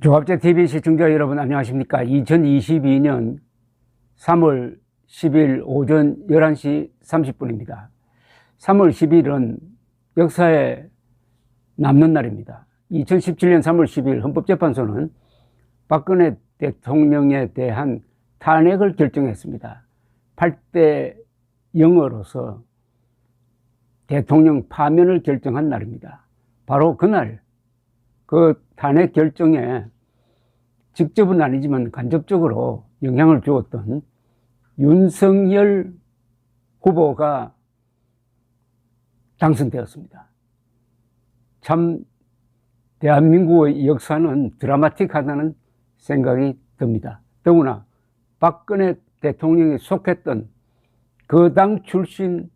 조합제TV 시청자 여러분 안녕하십니까. 2022년 3월 10일 오전 11시 30분입니다. 3월 10일은 역사에 남는 날입니다. 2017년 3월 10일 헌법재판소는 박근혜 대통령에 대한 탄핵을 결정했습니다. 8대 0으로서 대통령 파면을 결정한 날입니다. 바로 그날 그 탄핵 결정에 직접은 아니지만 간접적으로 영향을 주었던 윤석열 후보가 당선되었습니다. 참 대한민국의 역사는 드라마틱하다는 생각이 듭니다. 더구나 박근혜 대통령이 속했던 그 당 출신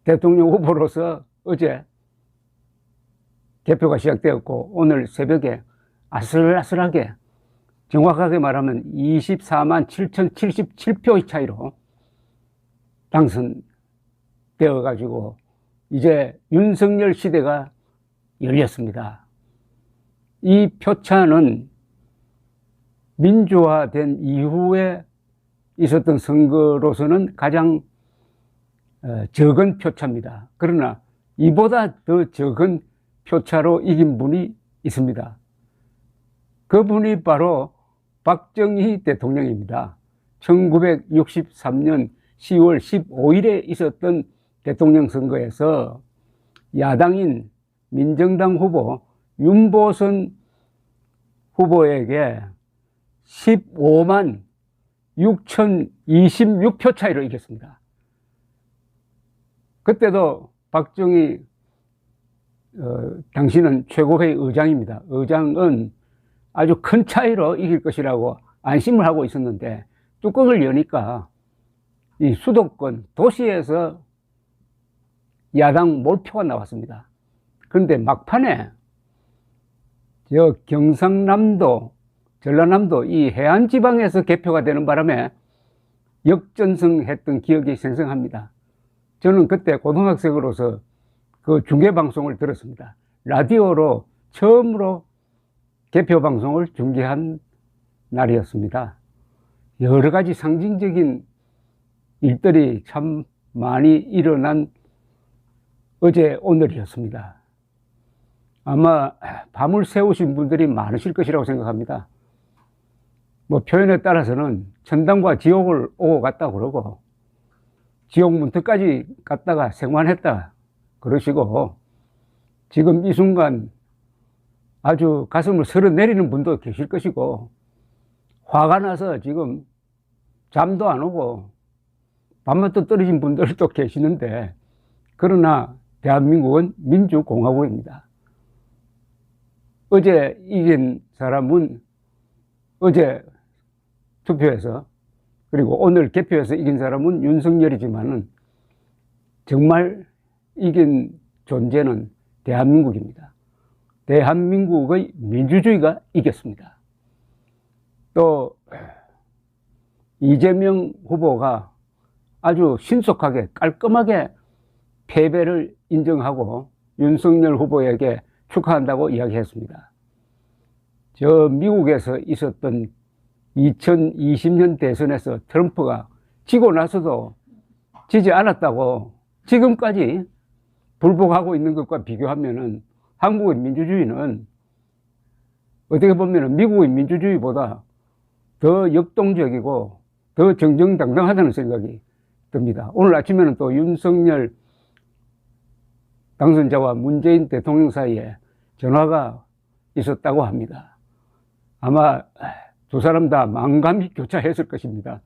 대통령 후보로서 어제 개표가 시작되었고 오늘 새벽에 아슬아슬하게 정확하게 말하면 24만 7,077표의 차이로 당선되어 가지고 이제 윤석열 시대가 열렸습니다. 이 표차는 민주화된 이후에 있었던 선거로서는 가장 적은 표차입니다. 그러나 이보다 더 적은 표차로 이긴 분이 있습니다. 그분이 바로 박정희 대통령입니다. 1963년 10월 15일에 있었던 대통령 선거에서 야당인 민정당 후보 윤보선 후보에게 15만 6,026표 차이로 이겼습니다. 그때도 박정희 당신은 최고회의 의장입니다. 의장은 아주 큰 차이로 이길 것이라고 안심을 하고 있었는데 뚜껑을 여니까 이 수도권 도시에서 야당 몰표가 나왔습니다. 그런데 막판에 저 경상남도, 전라남도 이 해안 지방에서 개표가 되는 바람에 역전승했던 기억이 생생합니다. 저는 그때 고등학생으로서 그 중계방송을 들었습니다. 라디오로 처음으로 개표방송을 중계한 날이었습니다. 여러 가지 상징적인 일들이 참 많이 일어난 어제 오늘이었습니다. 아마 밤을 새우신 분들이 많으실 것이라고 생각합니다. 뭐 표현에 따라서는 천당과 지옥을 오고 갔다 그러고 지옥 문턱까지 갔다가 생還했다 그러시고 지금 이 순간 아주 가슴을 쓸어내리는 분도 계실 것이고 화가 나서 지금 잠도 안 오고 밤낮도 떨어진 분들도 계시는데 그러나 대한민국은 민주공화국입니다. 어제 이긴 사람은 어제 투표에서 그리고 오늘 개표에서 이긴 사람은 윤석열이지만은 정말 이긴 존재는 대한민국입니다. 대한민국의 민주주의가 이겼습니다. 또 이재명 후보가 아주 신속하게 깔끔하게 패배를 인정하고 윤석열 후보에게 축하한다고 이야기했습니다. 저 미국에서 있었던 2020년 대선에서 트럼프가 지고 나서도 지지 않았다고 지금까지 불복하고 있는 것과 비교하면은 한국의 민주주의는 어떻게 보면은 미국의 민주주의보다 더 역동적이고 더 정정당당하다는 생각이 듭니다. 오늘 아침에는 또 윤석열 당선자와 문재인 대통령 사이에 전화가 있었다고 합니다. 아마 두 사람 다 만감이 교차했을 것입니다.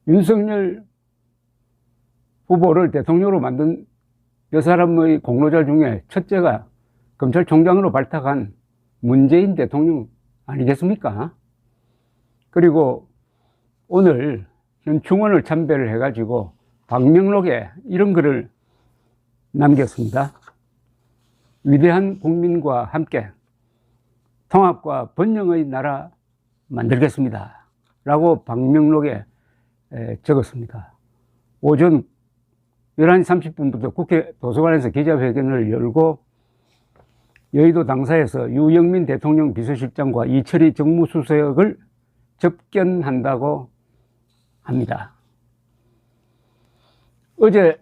윤석열 후보를 대통령으로 만든 여 사람의 공로자 중에 첫째가 검찰총장으로 발탁한 문재인 대통령 아니겠습니까? 그리고 오늘 현충원을 참배를 해가지고 방명록에 이런 글을 남겼습니다. 위대한 국민과 함께 통합과 번영의 나라 만들겠습니다. 라고 방명록에 적었습니다. 오전 11시 30분부터 국회 도서관에서 기자회견을 열고 여의도 당사에서 유영민 대통령 비서실장과 이철희 정무수석을 접견한다고 합니다. 어제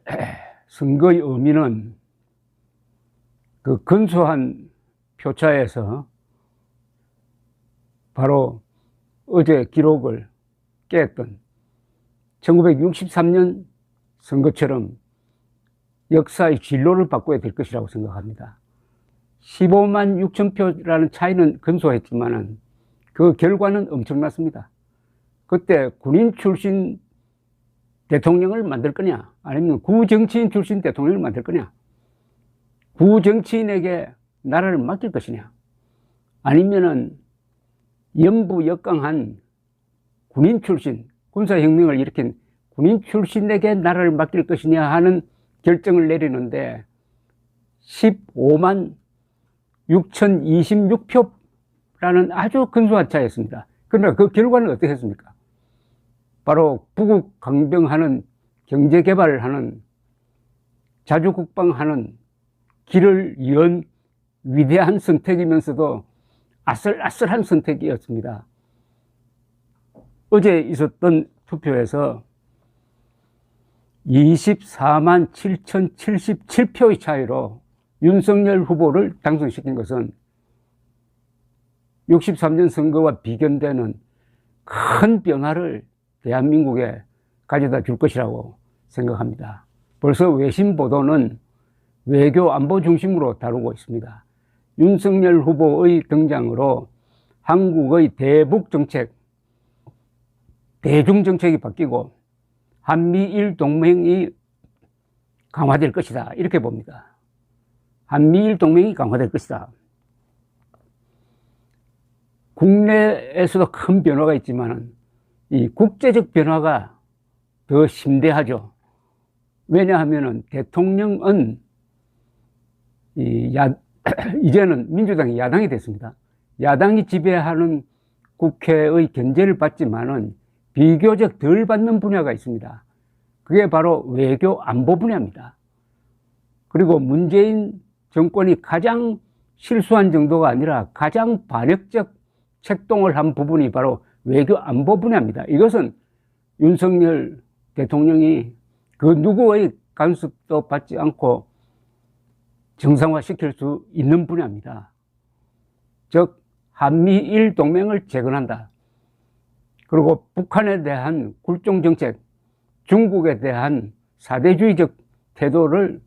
선거의 의미는 그 근소한 표차에서 바로 어제 기록을 깼던 1963년 선거처럼 역사의 진로를 바꿔야 될 것이라고 생각합니다. 15만 6천 표라는 차이는 근소했지만은 그 결과는 엄청났습니다. 그때 군인 출신 대통령을 만들 거냐, 아니면 구정치인 출신 대통령을 만들 거냐, 구정치인에게 나라를 맡길 것이냐, 아니면은 연부역강한 군인 출신, 군사혁명을 일으킨 군인 출신에게 나라를 맡길 것이냐 하는 결정을 내리는데 15만 6,026표라는 아주 근소한 차이였습니다. 그러나 그 결과는 어떻게 했습니까? 바로 부국 강병하는, 경제개발을 하는, 자주국방하는 길을 연 위대한 선택이면서도 아슬아슬한 선택이었습니다. 어제 있었던 투표에서 24만 7,077표의 차이로 윤석열 후보를 당선시킨 것은 63년 선거와 비견되는 큰 변화를 대한민국에 가져다 줄 것이라고 생각합니다. 벌써 외신 보도는 외교 안보 중심으로 다루고 있습니다. 윤석열 후보의 등장으로 한국의 대북 정책, 대중 정책이 바뀌고 한미일 동맹이 강화될 것이다, 이렇게 봅니다. 한미일 동맹이 강화될 것이다. 국내에서도 큰 변화가 있지만 이 국제적 변화가 더 심대하죠. 왜냐하면 대통령은 이제는 민주당이 야당이 됐습니다. 야당이 지배하는 국회의 견제를 받지만은 비교적 덜 받는 분야가 있습니다. 그게 바로 외교 안보 분야입니다. 그리고 문재인 정권이 가장 실수한 정도가 아니라 가장 반역적 책동을 한 부분이 바로 외교 안보 분야입니다. 이것은 윤석열 대통령이 그 누구의 간섭도 받지 않고 정상화시킬 수 있는 분야입니다. 즉 한미일 동맹을 재건한다. 그리고 북한에 대한 굴종정책, 중국에 대한 사대주의적 태도를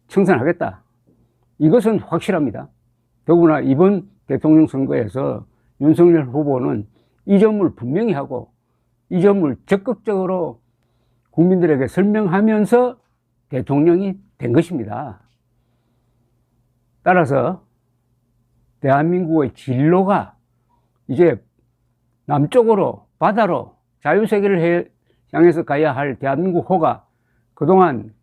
청산하겠다. 이것은 확실합니다. 더구나 이번 대통령 선거에서 윤석열 후보는 이 점을 분명히 하고 이 점을 적극적으로 국민들에게 설명하면서 대통령이 된 것입니다. 따라서 대한민국의 진로가 이제 남쪽으로, 바다로, 자유세계를 향해서 가야 할 대한민국 호가 그동안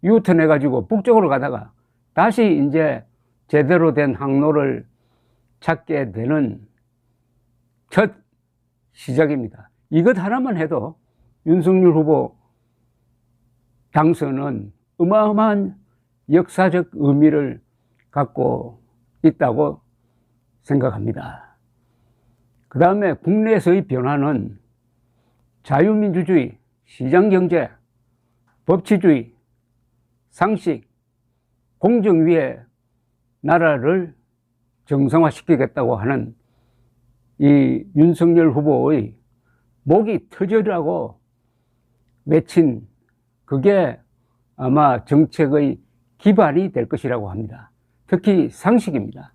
유턴해가지고 북쪽으로 가다가 다시 이제 제대로 된 항로를 찾게 되는 첫 시작입니다. 이것 하나만 해도 윤석열 후보 당선은 어마어마한 역사적 의미를 갖고 있다고 생각합니다. 그 다음에 국내에서의 변화는 자유민주주의, 시장경제, 법치주의, 상식, 공정 위에 나라를 정상화시키겠다고 하는 이 윤석열 후보의 목이 터져라고 외친 그게 아마 정책의 기반이 될 것이라고 합니다. 특히 상식입니다.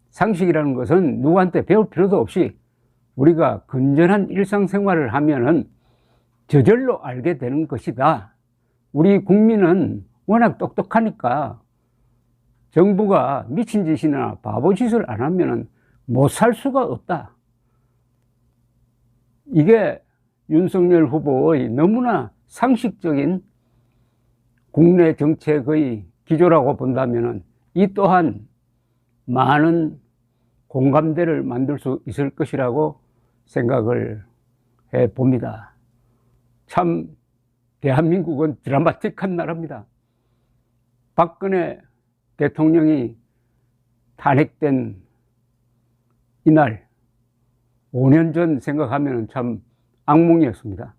상식이라는 것은 누구한테 배울 필요도 없이 우리가 건전한 일상생활을 하면은 저절로 알게 되는 것이다. 우리 국민은 워낙 똑똑하니까 정부가 미친 짓이나 바보 짓을 안 하면은 못 살 수가 없다. 이게 윤석열 후보의 너무나 상식적인 국내 정책의 기조라고 본다면은 이 또한 많은 공감대를 만들 수 있을 것이라고 생각을 해 봅니다. 참 대한민국은 드라마틱한 나라입니다. 박근혜 대통령이 탄핵된 이날 5년 전 생각하면 참 악몽이었습니다.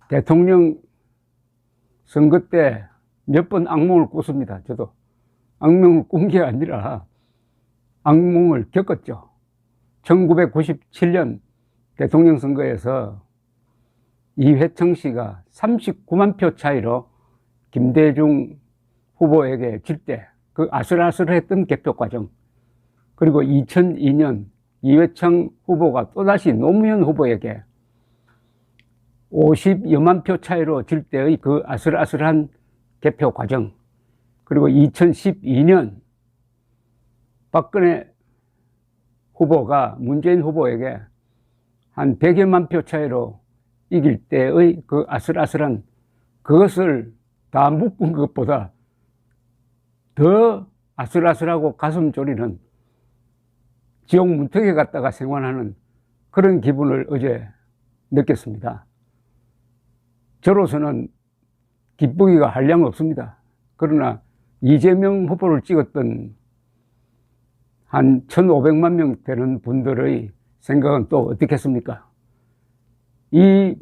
대통령 선거 때 몇 번 악몽을 꿨습니다. 저도 악몽을 꾼 게 아니라 악몽을 겪었죠. 1997년 대통령 선거에서 이회창 씨가 39만 표 차이로 김대중 후보에게 질 때 그 아슬아슬했던 개표 과정, 그리고 2002년 이회창 후보가 또다시 노무현 후보에게 50여만 표 차이로 질 때의 그 아슬아슬한 개표 과정, 그리고 2012년 박근혜 후보가 문재인 후보에게 한 100여만 표 차이로 이길 때의 그 아슬아슬한, 그것을 다 묶은 것보다 더 아슬아슬하고 가슴 졸이는 지옥 문턱에 갔다가 생활하는 그런 기분을 어제 느꼈습니다. 저로서는 기쁘기가 한량 없습니다. 그러나 이재명 후보를 찍었던 한 1,500만 명 되는 분들의 생각은 또 어떻겠습니까? 이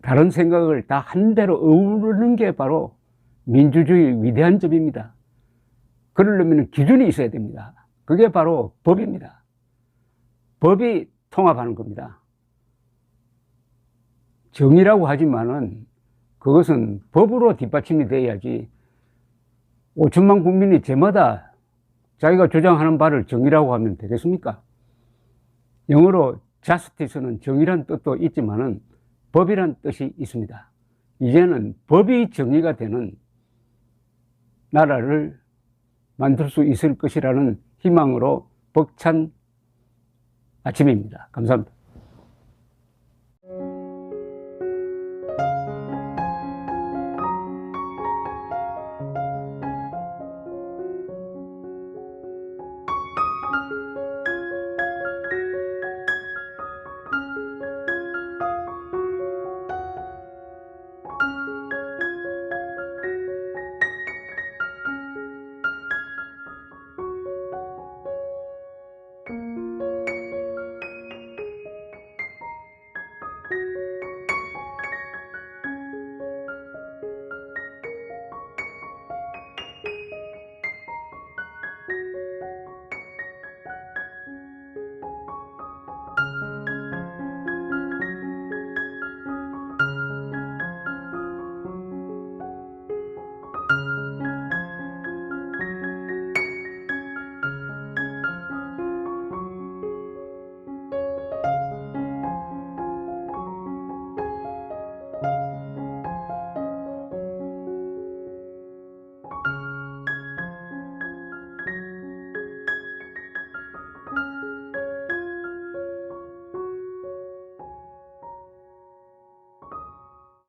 다른 생각을 다 한대로 어우르는 게 바로 민주주의의 위대한 점입니다. 그러려면 기준이 있어야 됩니다. 그게 바로 법입니다. 법이 통합하는 겁니다. 정의라고 하지만은 그것은 법으로 뒷받침이 돼야지 5천만 국민이 제마다 자기가 주장하는 바를 정의라고 하면 되겠습니까? 영어로 justice는 정의란 뜻도 있지만은 법이란 뜻이 있습니다. 이제는 법이 정의가 되는 나라를 만들 수 있을 것이라는 희망으로 벅찬 아침입니다. 감사합니다.